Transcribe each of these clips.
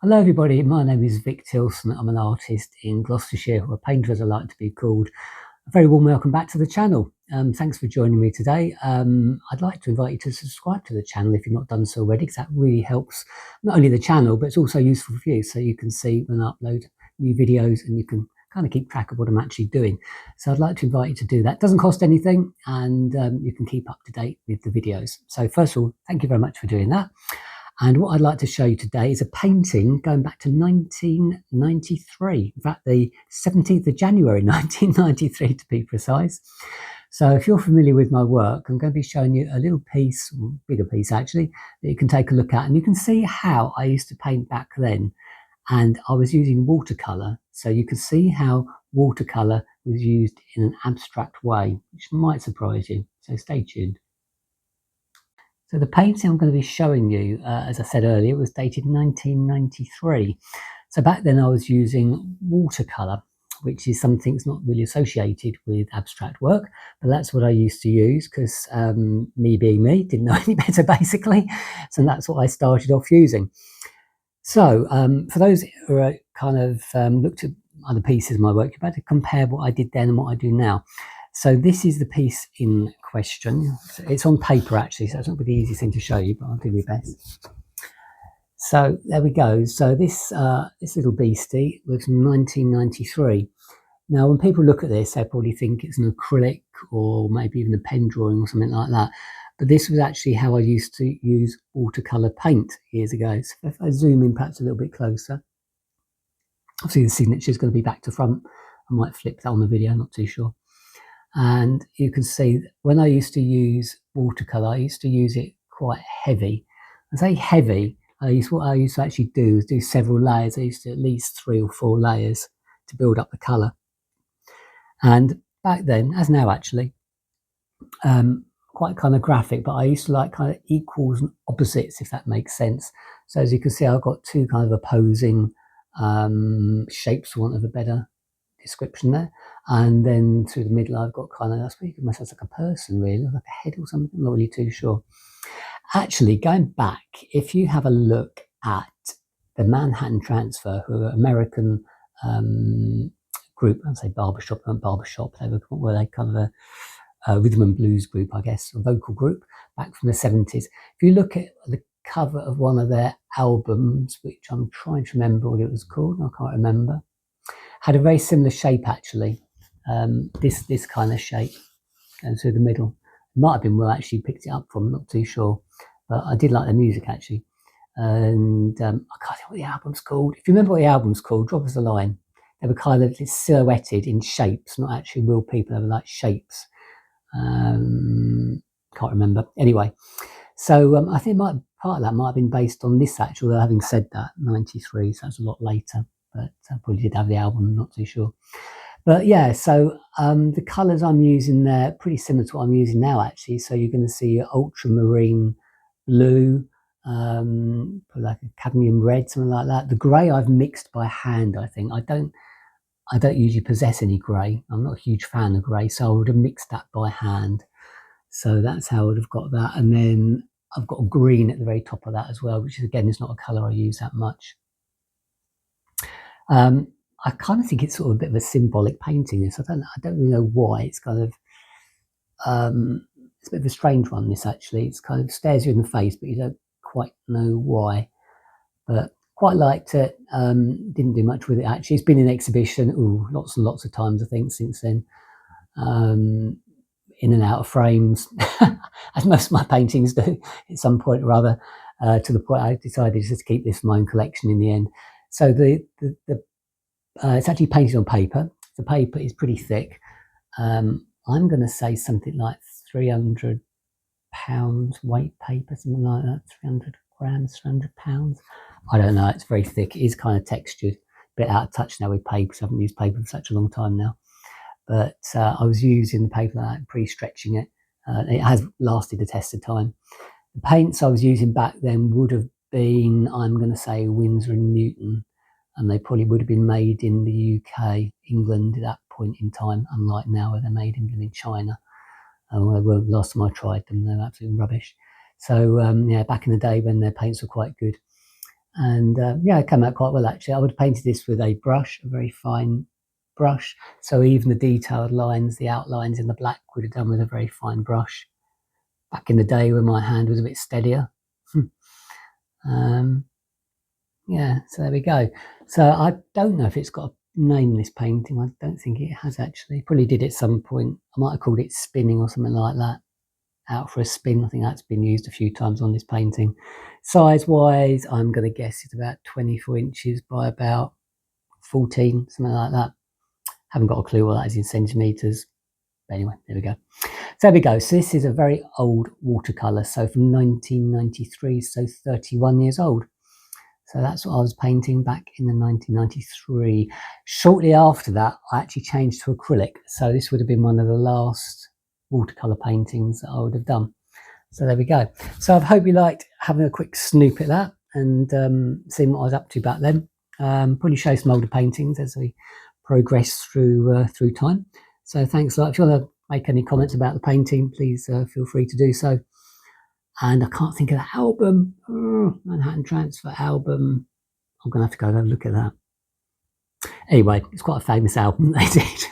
Hello everybody, my name is Vic Tilson. I'm an artist in Gloucestershire, or a painter as I like to be called. A very warm welcome back to the channel. Thanks for joining me today. I'd like to invite you to subscribe to the channel if you've not done so already, because that really helps not only the channel, but it's also useful for you, so you can see when I upload new videos and you can kind of keep track of what I'm actually doing. So I'd like to invite you to do that. It doesn't cost anything, and you can keep up to date with the videos. So first of all, thank you very much for doing that. And what I'd like to show you today is a painting going back to 1993, in fact, the 17th of January 1993 to be precise. So if you're familiar with my work, I'm going to be showing you a little piece, or bigger piece actually, that you can take a look at. And you can see how I used to paint back then. And I was using watercolour. So you can see how watercolour was used in an abstract way, which might surprise you. So stay tuned. So the painting I'm going to be showing you, as I said earlier, was dated 1993. So back then I was using watercolour, which is something that's not really associated with abstract work, but that's what I used to use because me being me, didn't know any better basically. So that's what I started off using. So for those who are kind of looked at other pieces of my work, you better compare what I did then and what I do now. So this is the piece in question. It's on paper actually, so it's not the easiest thing to show you, but I'll do my best. So there we go. So this little beastie was from 1993. Now, when people look at this, they probably think it's an acrylic or maybe even a pen drawing or something like that. But this was actually how I used to use watercolour paint years ago. So if I zoom in perhaps a little bit closer, obviously the signature is going to be back to front. I might flip that on the video, not too sure. And you can see when I used to use watercolour, I used to use it quite heavy. I say heavy, what I used to actually do is do several layers. I used to at least 3 or 4 layers to build up the colour. And back then, as now actually, quite kind of graphic, but I used to like kind of equals and opposites, if that makes sense. So as you can see, I've got two kind of opposing shapes, for want of a better description there. And then through the middle, I've got kind of, I suppose you could almost like a person really, like a head or something, I'm not really too sure. Actually, going back, if you have a look at the Manhattan Transfer, who are American group, I'd say barbershop, were they kind of a rhythm and blues group, I guess, a vocal group back from the 70s. If you look at the cover of one of their albums, which I'm trying to remember what it was called, I can't remember, had a very similar shape actually. This kind of shape going through the middle. It might have been where I actually picked it up from, not too sure, but I did like the music actually. And I can't think what the album's called. If you remember what the album's called, drop us a line. They were kind of silhouetted in shapes, not actually real people. They were like shapes. Can't remember. Anyway, so I think part of that might have been based on this actually, although having said that, 93, so that's a lot later, but I probably did have the album, not too sure. But yeah, so the colours I'm using there, pretty similar to what I'm using now actually. So you're going to see ultramarine blue, like a cadmium red, something like that. The grey I've mixed by hand, I think. I don't usually possess any grey. I'm not a huge fan of grey, so I would have mixed that by hand. So that's how I would have got that. And then I've got a green at the very top of that as well, which is, again, is not a colour I use that much. I kind of think it's sort of a bit of a symbolic painting. This, I don't really know why. It's kind of it's a bit of a strange one. This actually, it's kind of stares you in the face, but you don't quite know why. But quite liked it. Didn't do much with it actually. It's been in exhibition, lots and lots of times I think since then. In and out of frames, as most of my paintings do at some point or other. To the point I decided just to keep this for my own collection in the end. So it's actually painted on paper. The paper is pretty thick. I'm going to say something like 300 pounds weight paper, something like that. 300 grams, 300 pounds. I don't know. It's very thick. It is kind of textured. A bit out of touch now with paper. So I haven't used paper for such a long time now. But I was using the paper like that, pre-stretching it. It has lasted the test of time. The paints I was using back then would have been, I'm going to say, Winsor and Newton, and they probably would have been made in the UK, England at that point in time, unlike now where they're made in China. They were, last time I tried them, they were absolutely rubbish. So yeah, back in the day when their paints were quite good. And yeah, it came out quite well actually. I would have painted this with a brush, a very fine brush. So even the detailed lines, the outlines in the black would have done with a very fine brush. Back in the day when my hand was a bit steadier. Yeah, so there we go. So I don't know if it's got a name, this painting. I don't think it has actually. Probably did at some point. I might have called it spinning or something like that. Out for a spin. I think that's been used a few times on this painting. Size wise, I'm going to guess it's about 24 inches by about 14, something like that. Haven't got a clue what that is in centimetres. But anyway, there we go. So there we go. So this is a very old watercolour. So from 1993, so 31 years old. So that's what I was painting back in the 1993. Shortly after that, I actually changed to acrylic. So this would have been one of the last watercolour paintings that I would have done. So there we go. So I hope you liked having a quick snoop at that and seeing what I was up to back then. Probably show some older paintings as we progress through time. So thanks a lot. If you want to make any comments about the painting, please feel free to do so. And I can't think of the album. Manhattan Transfer album. I'm going to have to go and have a look at that. Anyway, it's quite a famous album they did.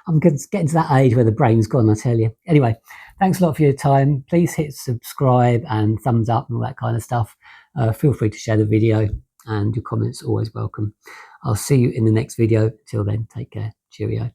I'm getting to that age where the brain's gone, I tell you. Anyway, thanks a lot for your time. Please hit subscribe and thumbs up and all that kind of stuff. Feel free to share the video, and your comments are always welcome. I'll see you in the next video. Till then, take care. Cheerio.